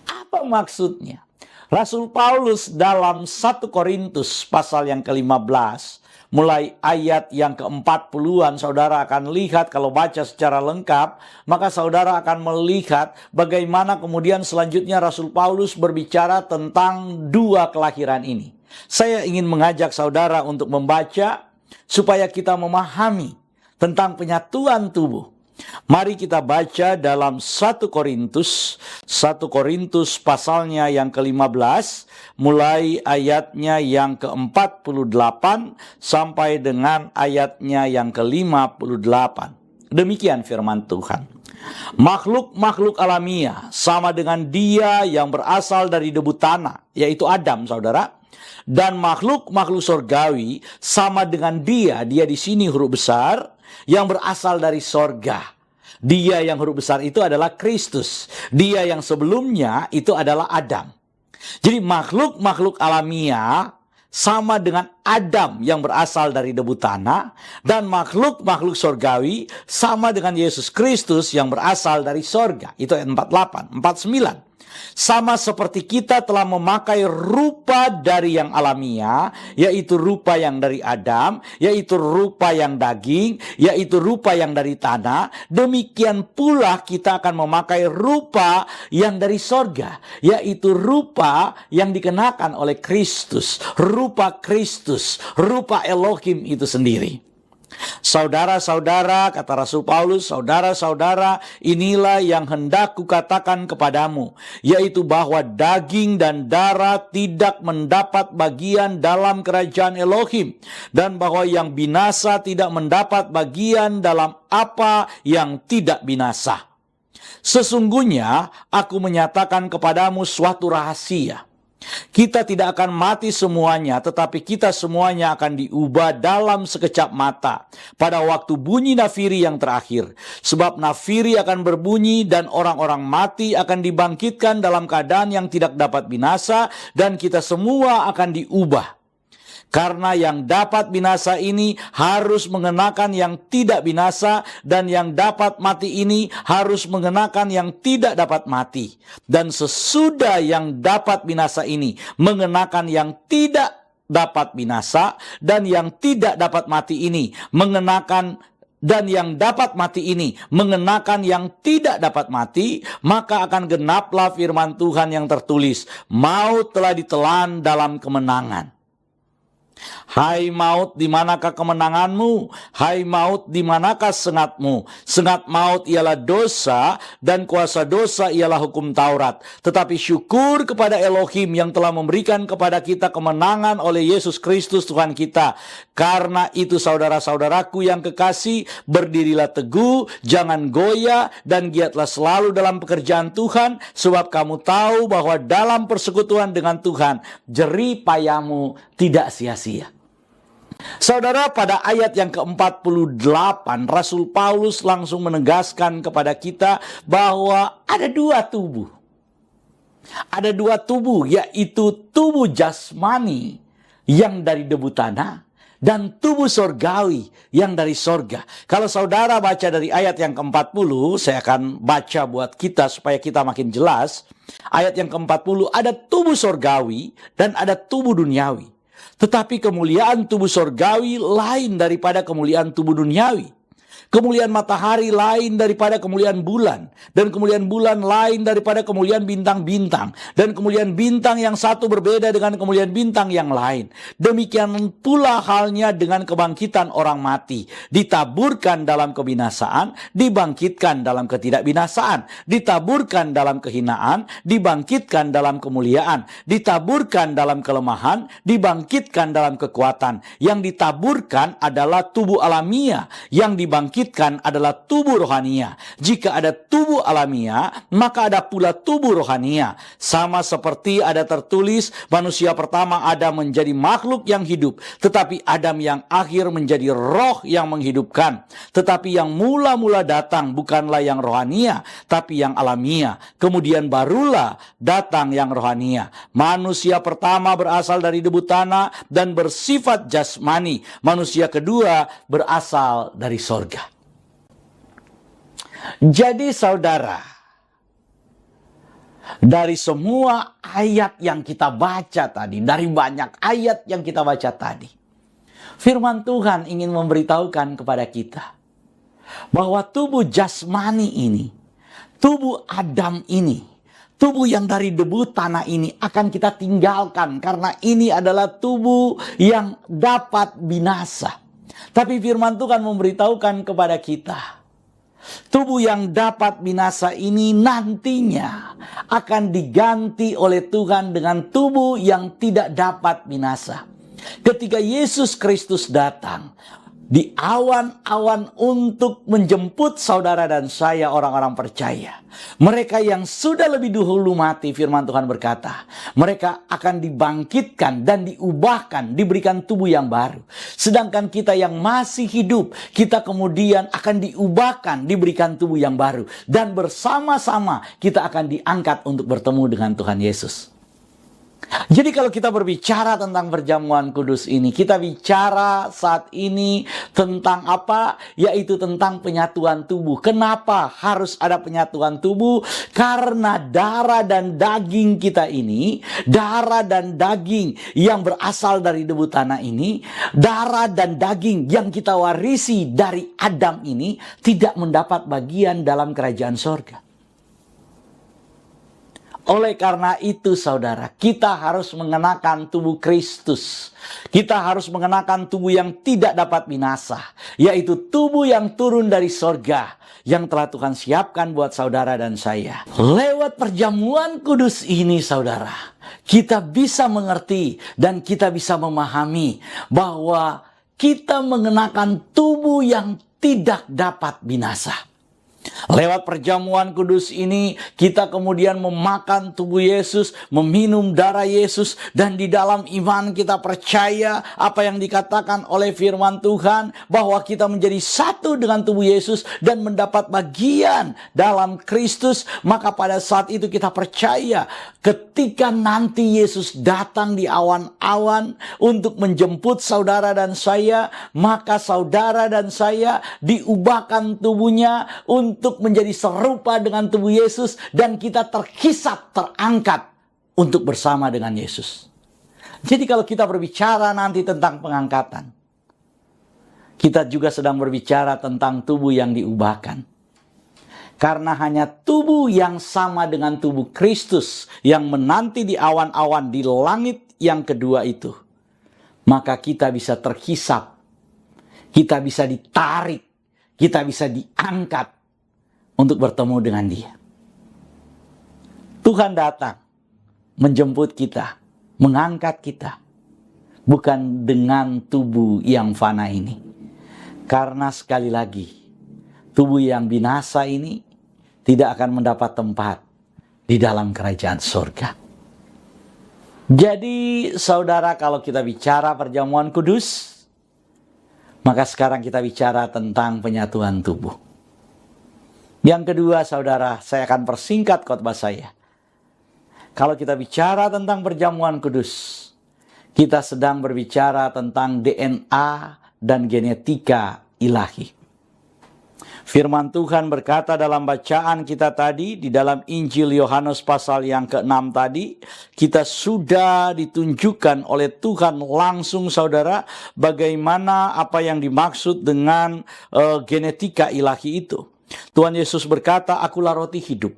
Apa maksudnya? Rasul Paulus dalam 1 Korintus pasal yang ke-15, mulai ayat yang ke-40-an, saudara akan lihat kalau baca secara lengkap, maka saudara akan melihat bagaimana kemudian selanjutnya Rasul Paulus berbicara tentang dua kelahiran ini. Saya ingin mengajak saudara untuk membaca supaya kita memahami tentang penyatuan tubuh. Mari kita baca dalam 1 Korintus pasalnya yang ke-15, mulai ayatnya yang ke-48 sampai dengan ayatnya yang ke-58. Demikian firman Tuhan. Makhluk-makhluk alamiah sama dengan dia yang berasal dari debu tanah, yaitu Adam, saudara. Dan makhluk-makhluk surgawi sama dengan dia di sini huruf besar, yang berasal dari sorga. Dia yang huruf besar itu adalah Kristus. Dia yang sebelumnya itu adalah Adam. Jadi makhluk-makhluk alamiah sama dengan Adam yang berasal dari debu tanah. Dan makhluk-makhluk surgawi sama dengan Yesus Kristus yang berasal dari sorga. Itu ayat 48, 49. Sama seperti kita telah memakai rupa dari yang alamiah, yaitu rupa yang dari Adam, yaitu rupa yang daging, yaitu rupa yang dari tanah, demikian pula kita akan memakai rupa yang dari sorga, yaitu rupa yang dikenakan oleh Kristus, rupa Elohim itu sendiri. Saudara-saudara, kata Rasul Paulus, saudara-saudara, inilah yang hendak kukatakan kepadamu, yaitu bahwa daging dan darah tidak mendapat bagian dalam kerajaan Elohim, dan bahwa yang binasa tidak mendapat bagian dalam apa yang tidak binasa. Sesungguhnya aku menyatakan kepadamu suatu rahasia. Kita tidak akan mati semuanya, tetapi kita semuanya akan diubah dalam sekejap mata pada waktu bunyi nafiri yang terakhir. Sebab nafiri akan berbunyi dan orang-orang mati akan dibangkitkan dalam keadaan yang tidak dapat binasa, dan kita semua akan diubah. Karena yang dapat binasa ini harus mengenakan yang tidak binasa, dan yang dapat mati ini harus mengenakan yang tidak dapat mati. Dan sesudah yang dapat binasa ini mengenakan yang tidak dapat binasa, dan yang tidak dapat mati ini mengenakan yang tidak dapat mati, maka akan genaplah firman Tuhan yang tertulis, maut telah ditelan dalam kemenangan. Hai maut, di manakah kemenanganmu? Hai maut, di manakah sengatmu? Sengat maut ialah dosa, dan kuasa dosa ialah hukum Taurat. Tetapi syukur kepada Elohim yang telah memberikan kepada kita kemenangan oleh Yesus Kristus Tuhan kita. Karena itu saudara-saudaraku yang kekasih, berdirilah teguh, jangan goyah, dan giatlah selalu dalam pekerjaan Tuhan, sebab kamu tahu bahwa dalam persekutuan dengan Tuhan, jerih payahmu tidak sia-sia. Saudara, pada ayat yang ke-48, Rasul Paulus langsung menegaskan kepada kita bahwa ada dua tubuh. Ada dua tubuh, yaitu tubuh jasmani yang dari debu tanah, dan tubuh sorgawi yang dari sorga. Kalau saudara baca dari ayat yang ke-40, saya akan baca buat kita supaya kita makin jelas. Ayat yang ke-40, ada tubuh sorgawi dan ada tubuh duniawi. Tetapi kemuliaan tubuh sorgawi lain daripada kemuliaan tubuh duniawi. Kemuliaan matahari lain daripada kemuliaan bulan. Dan kemuliaan bulan lain daripada kemuliaan bintang-bintang. Dan kemuliaan bintang yang satu berbeda dengan kemuliaan bintang yang lain. Demikian pula halnya dengan kebangkitan orang mati. Ditaburkan dalam kebinasaan, dibangkitkan dalam ketidakbinasaan. Ditaburkan dalam kehinaan, dibangkitkan dalam kemuliaan. Ditaburkan dalam kelemahan, dibangkitkan dalam kekuatan. Yang ditaburkan adalah tubuh alamiah, yang dibangkitkan adalah tubuh rohania. Jika ada tubuh alamiah, maka ada pula tubuh rohania. Sama seperti ada tertulis, manusia pertama Adam menjadi makhluk yang hidup, tetapi Adam yang akhir menjadi roh yang menghidupkan. Tetapi yang mula-mula datang bukanlah yang rohania, tapi yang alamiah. Kemudian barulah datang yang rohania. Manusia pertama berasal dari debu tanah dan bersifat jasmani. Manusia kedua berasal dari sorga. Jadi saudara, dari semua ayat yang kita baca tadi, dari banyak ayat yang kita baca tadi, firman Tuhan ingin memberitahukan kepada kita bahwa tubuh jasmani ini, tubuh Adam ini, tubuh yang dari debu tanah ini akan kita tinggalkan karena ini adalah tubuh yang dapat binasa. Tapi firman Tuhan memberitahukan kepada kita, tubuh yang dapat binasa ini nantinya akan diganti oleh Tuhan dengan tubuh yang tidak dapat binasa. Ketika Yesus Kristus datang di awan-awan untuk menjemput saudara dan saya orang-orang percaya, mereka yang sudah lebih dahulu mati, firman Tuhan berkata, mereka akan dibangkitkan dan diubahkan, diberikan tubuh yang baru. Sedangkan kita yang masih hidup, kita kemudian akan diubahkan, diberikan tubuh yang baru. Dan bersama-sama kita akan diangkat untuk bertemu dengan Tuhan Yesus. Jadi kalau kita berbicara tentang perjamuan kudus ini, kita bicara saat ini tentang apa? Yaitu tentang penyatuan tubuh. Kenapa harus ada penyatuan tubuh? Karena darah dan daging kita ini, darah dan daging yang berasal dari debu tanah ini, darah dan daging yang kita warisi dari Adam ini tidak mendapat bagian dalam kerajaan sorga. Oleh karena itu saudara, kita harus mengenakan tubuh Kristus. Kita harus mengenakan tubuh yang tidak dapat binasa, yaitu tubuh yang turun dari sorga, yang telah Tuhan siapkan buat saudara dan saya. Lewat perjamuan kudus ini saudara, kita bisa mengerti dan kita bisa memahami bahwa kita mengenakan tubuh yang tidak dapat binasa. Lewat perjamuan kudus ini, kita kemudian memakan tubuh Yesus, meminum darah Yesus, dan di dalam iman kita percaya apa yang dikatakan oleh firman Tuhan, bahwa kita menjadi satu dengan tubuh Yesus dan mendapat bagian dalam Kristus. Maka pada saat itu kita percaya, ketika nanti Yesus datang di awan-awan untuk menjemput saudara dan saya, maka saudara dan saya diubahkan tubuhnya untuk menjadi serupa dengan tubuh Yesus, dan kita terhisap, terangkat untuk bersama dengan Yesus. Jadi kalau kita berbicara nanti tentang pengangkatan, kita juga sedang berbicara tentang tubuh yang diubahkan. Karena hanya tubuh yang sama dengan tubuh Kristus yang menanti di awan-awan di langit yang kedua itu, maka kita bisa terhisap, kita bisa ditarik, kita bisa diangkat untuk bertemu dengan Dia. Tuhan datang menjemput kita, mengangkat kita, bukan dengan tubuh yang fana ini. Karena sekali lagi, tubuh yang binasa ini tidak akan mendapat tempat di dalam kerajaan surga. Jadi saudara, kalau kita bicara perjamuan kudus, maka sekarang kita bicara tentang penyatuan tubuh. Yang kedua saudara, saya akan persingkat khotbah saya. Kalau kita bicara tentang perjamuan kudus, Kita sedang berbicara tentang DNA dan genetika ilahi. Firman Tuhan berkata dalam bacaan kita tadi, di dalam Injil Yohanes pasal yang ke-6 tadi, kita sudah ditunjukkan oleh Tuhan langsung saudara, bagaimana apa yang dimaksud dengan genetika ilahi itu. Tuhan Yesus berkata, "Akulah roti hidup.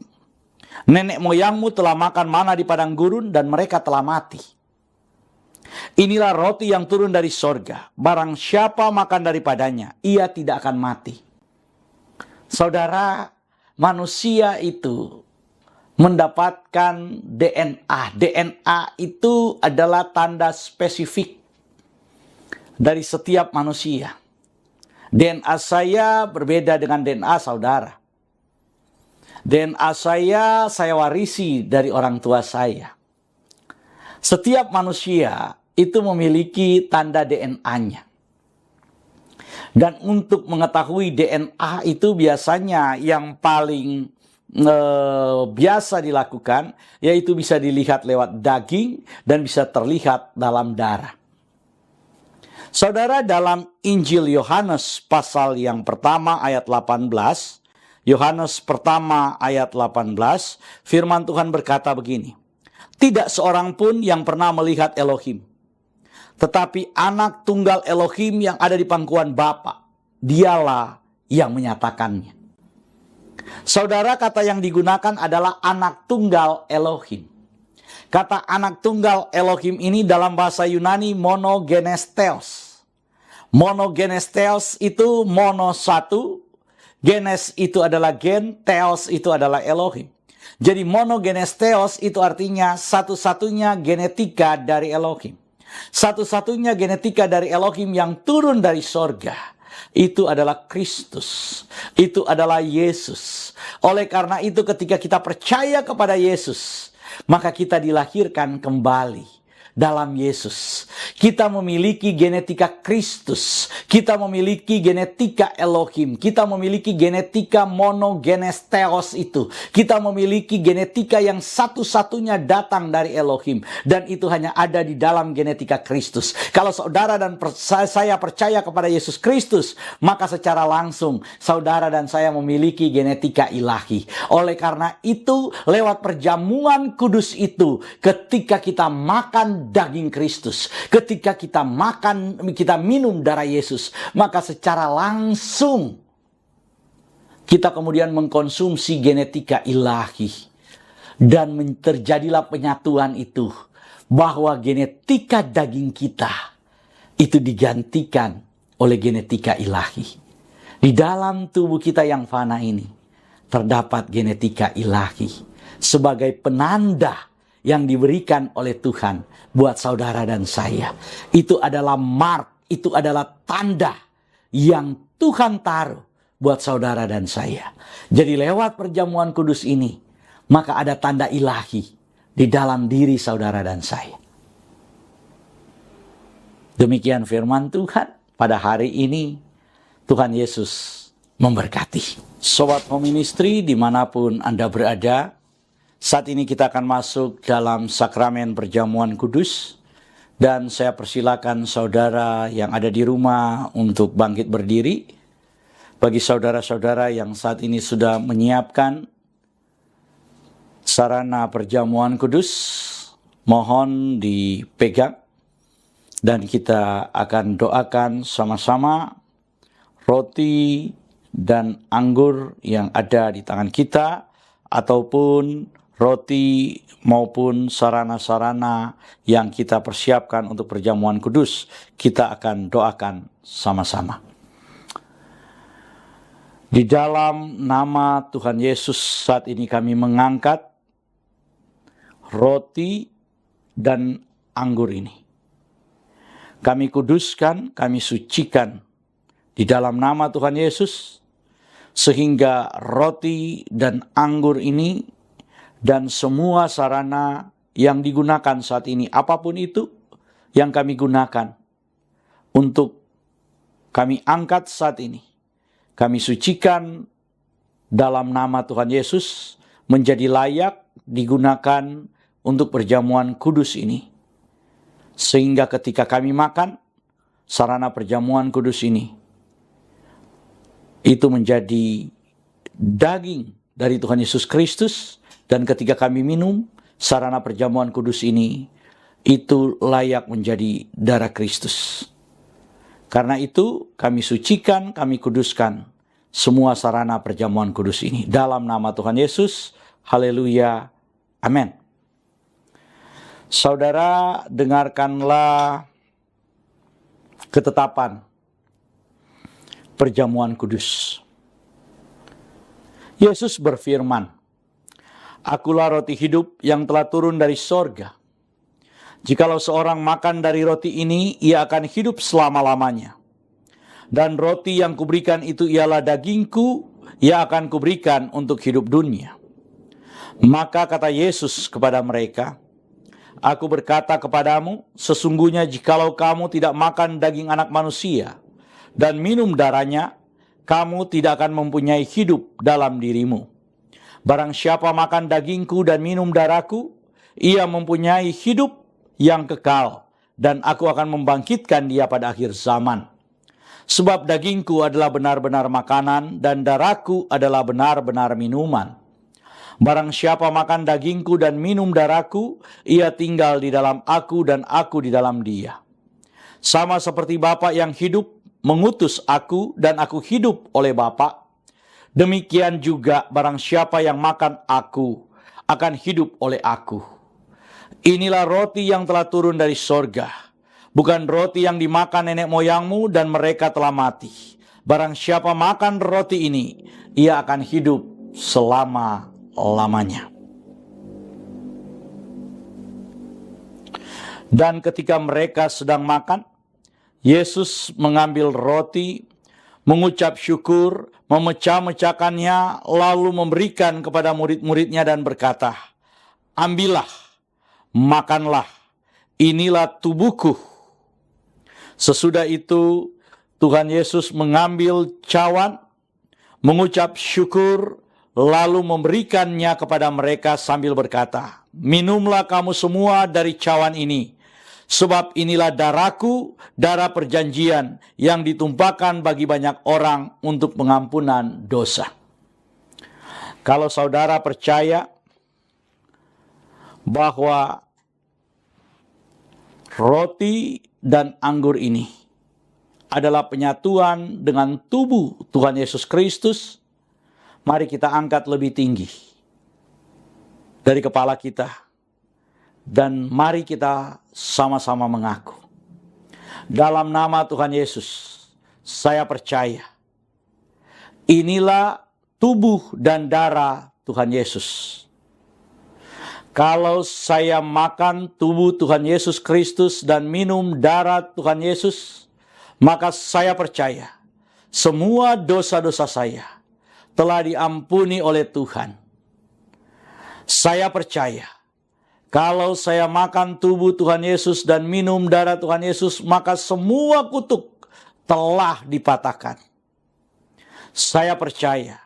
Nenek moyangmu telah makan mana di padang gurun dan mereka telah mati. Inilah roti yang turun dari sorga. Barang siapa makan daripadanya, ia tidak akan mati." Saudara, manusia itu mendapatkan DNA. DNA itu adalah tanda spesifik dari setiap manusia. DNA saya berbeda dengan DNA saudara. DNA saya warisi dari orang tua saya. Setiap manusia itu memiliki tanda DNA-nya. Dan untuk mengetahui DNA itu biasanya yang paling biasa dilakukan, yaitu bisa dilihat lewat daging dan bisa terlihat dalam darah. Saudara, dalam Injil Yohanes pasal yang pertama ayat 18, Yohanes pertama ayat 18, firman Tuhan berkata begini, "Tidak seorang pun yang pernah melihat Elohim, tetapi anak tunggal Elohim yang ada di pangkuan Bapa, dialah yang menyatakannya." Saudara, kata yang digunakan adalah anak tunggal Elohim. Kata anak tunggal Elohim ini dalam bahasa Yunani monogenestheos. Monogenestheos itu mono satu, genes itu adalah gen, theos itu adalah Elohim. Jadi monogenestheos itu artinya satu-satunya genetika dari Elohim. Satu-satunya genetika dari Elohim yang turun dari sorga, itu adalah Kristus, itu adalah Yesus. Oleh karena itu ketika kita percaya kepada Yesus, maka kita dilahirkan kembali dalam Yesus. Kita memiliki genetika Kristus, kita memiliki genetika Elohim, kita memiliki genetika monogenestheos itu. Kita memiliki genetika yang satu-satunya datang dari Elohim, dan itu hanya ada di dalam genetika Kristus. Kalau saudara dan saya percaya kepada Yesus Kristus, maka secara langsung saudara dan saya memiliki genetika ilahi. Oleh karena itu, lewat perjamuan kudus itu, ketika kita makan daging Kristus, ketika kita minum darah Yesus, maka secara langsung kita kemudian mengkonsumsi genetika ilahi, dan terjadilah penyatuan itu, bahwa genetika daging kita itu digantikan oleh genetika ilahi. Di dalam tubuh kita yang fana ini terdapat genetika ilahi sebagai penanda yang diberikan oleh Tuhan buat saudara dan saya. Itu adalah mark, itu adalah tanda yang Tuhan taruh buat saudara dan saya. Jadi lewat perjamuan kudus ini, maka ada tanda ilahi di dalam diri saudara dan saya. Demikian firman Tuhan pada hari ini. Tuhan Yesus memberkati. Sobat Home Ministry dimanapun Anda berada, saat ini kita akan masuk dalam sakramen perjamuan kudus, dan saya persilakan saudara yang ada di rumah untuk bangkit berdiri. Bagi saudara-saudara yang saat ini sudah menyiapkan sarana perjamuan kudus, mohon dipegang dan kita akan doakan sama-sama roti dan anggur yang ada di tangan kita, ataupun roti maupun sarana-sarana yang kita persiapkan untuk perjamuan kudus, kita akan doakan sama-sama. Di dalam nama Tuhan Yesus, saat ini kami mengangkat roti dan anggur ini. Kami kuduskan, kami sucikan di dalam nama Tuhan Yesus, sehingga roti dan anggur ini dan semua sarana yang digunakan saat ini, apapun itu yang kami gunakan untuk kami angkat saat ini, kami sucikan dalam nama Tuhan Yesus, menjadi layak digunakan untuk perjamuan kudus ini. Sehingga ketika kami makan, sarana perjamuan kudus ini, itu menjadi daging dari Tuhan Yesus Kristus. Dan ketika kami minum, sarana perjamuan kudus ini, itu layak menjadi darah Kristus. Karena itu kami sucikan, kami kuduskan semua sarana perjamuan kudus ini. Dalam nama Tuhan Yesus, haleluya, amin. Saudara, dengarkanlah ketetapan perjamuan kudus. Yesus berfirman, "Akulah roti hidup yang telah turun dari sorga. Jikalau seorang makan dari roti ini, ia akan hidup selama-lamanya. Dan roti yang kuberikan itu ialah dagingku, ia akan kuberikan untuk hidup dunia." Maka kata Yesus kepada mereka, "Aku berkata kepadamu, sesungguhnya jikalau kamu tidak makan daging anak manusia dan minum darahnya, kamu tidak akan mempunyai hidup dalam dirimu. Barang siapa makan dagingku dan minum darahku, ia mempunyai hidup yang kekal, dan aku akan membangkitkan dia pada akhir zaman. Sebab dagingku adalah benar-benar makanan, dan darahku adalah benar-benar minuman. Barang siapa makan dagingku dan minum darahku, ia tinggal di dalam aku dan aku di dalam dia. Sama seperti Bapa yang hidup mengutus aku dan aku hidup oleh Bapa, demikian juga barang siapa yang makan aku akan hidup oleh aku. Inilah roti yang telah turun dari sorga, bukan roti yang dimakan nenek moyangmu dan mereka telah mati. Barang siapa makan roti ini, ia akan hidup selama-lamanya." Dan ketika mereka sedang makan, Yesus mengambil roti, mengucap syukur, memecah-mecahkannya, lalu memberikan kepada murid-muridnya dan berkata, "Ambillah, makanlah, inilah tubuhku." Sesudah itu, Tuhan Yesus mengambil cawan, mengucap syukur, lalu memberikannya kepada mereka sambil berkata, "Minumlah kamu semua dari cawan ini, sebab inilah darahku, darah perjanjian yang ditumpahkan bagi banyak orang untuk pengampunan dosa." Kalau saudara percaya bahwa roti dan anggur ini adalah penyatuan dengan tubuh Tuhan Yesus Kristus, mari kita angkat lebih tinggi dari kepala kita. Dan mari kita sama-sama mengaku, dalam nama Tuhan Yesus, saya percaya inilah tubuh dan darah Tuhan Yesus. Kalau saya makan tubuh Tuhan Yesus Kristus dan minum darah Tuhan Yesus, maka saya percaya semua dosa-dosa saya telah diampuni oleh Tuhan. Saya percaya kalau saya makan tubuh Tuhan Yesus dan minum darah Tuhan Yesus, maka semua kutuk telah dipatahkan. Saya percaya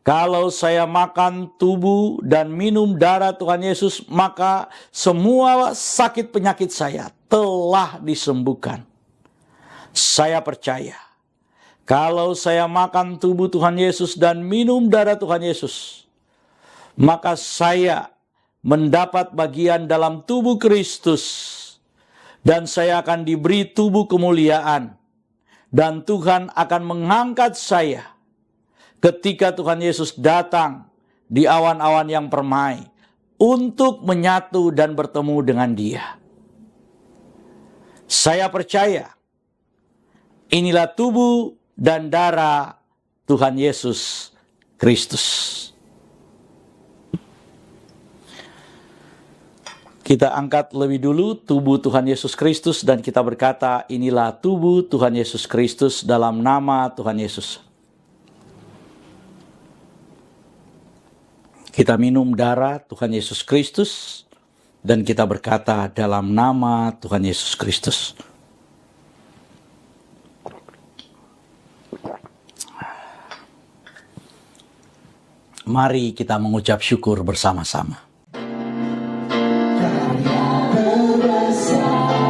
kalau saya makan tubuh dan minum darah Tuhan Yesus, maka semua sakit penyakit saya telah disembuhkan. Saya percaya kalau saya makan tubuh Tuhan Yesus dan minum darah Tuhan Yesus, maka saya mendapat bagian dalam tubuh Kristus, dan saya akan diberi tubuh kemuliaan, dan Tuhan akan mengangkat saya ketika Tuhan Yesus datang di awan-awan yang permai untuk menyatu dan bertemu dengan Dia. Saya percaya inilah tubuh dan darah Tuhan Yesus Kristus. Kita angkat lebih dulu tubuh Tuhan Yesus Kristus dan kita berkata, inilah tubuh Tuhan Yesus Kristus dalam nama Tuhan Yesus. Kita minum darah Tuhan Yesus Kristus dan kita berkata dalam nama Tuhan Yesus Kristus. Mari kita mengucap syukur bersama-sama. Karya terbesar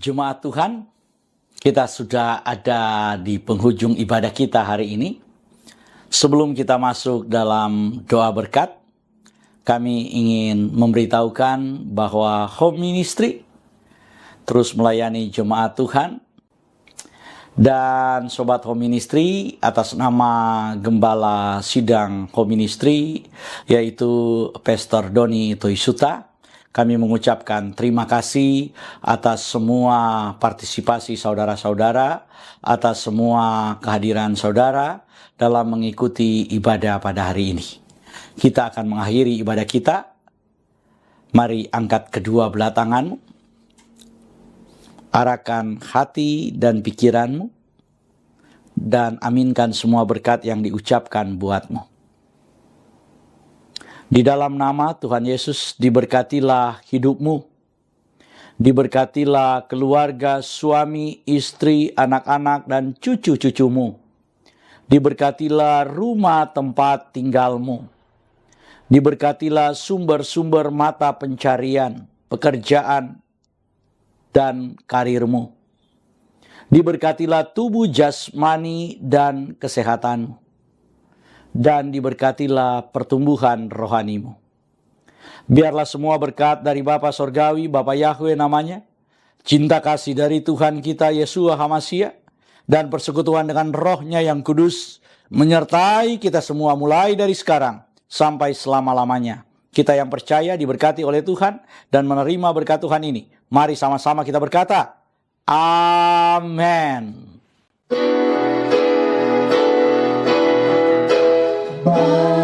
Jemaat Tuhan, kita sudah ada di penghujung ibadah kita hari ini. Sebelum kita masuk dalam doa berkat, kami ingin memberitahukan bahwa Home Ministry terus melayani jemaat Tuhan. Dan Sobat Home Ministry, atas nama Gembala Sidang Home Ministry, yaitu Pastor Doni Toisuta, kami mengucapkan terima kasih atas semua partisipasi saudara-saudara, atas semua kehadiran saudara dalam mengikuti ibadah pada hari ini. Kita akan mengakhiri ibadah kita. Mari angkat kedua belah tanganmu. Arahkan hati dan pikiranmu, dan aminkan semua berkat yang diucapkan buatmu. Di dalam nama Tuhan Yesus, diberkatilah hidupmu, diberkatilah keluarga, suami, istri, anak-anak, dan cucu-cucumu. Diberkatilah rumah tempat tinggalmu, diberkatilah sumber-sumber mata pencarian, pekerjaan, dan karirmu. Diberkatilah tubuh jasmani dan kesehatanmu. Dan diberkatilah pertumbuhan rohanimu. Biarlah semua berkat dari Bapa Sorgawi, Bapa Yahweh namanya, cinta kasih dari Tuhan kita Yeshua HaMashiach, dan persekutuan dengan rohnya yang kudus, menyertai kita semua mulai dari sekarang sampai selama-lamanya. Kita yang percaya diberkati oleh Tuhan dan menerima berkat Tuhan ini. Mari sama-sama kita berkata, Amin. Bye.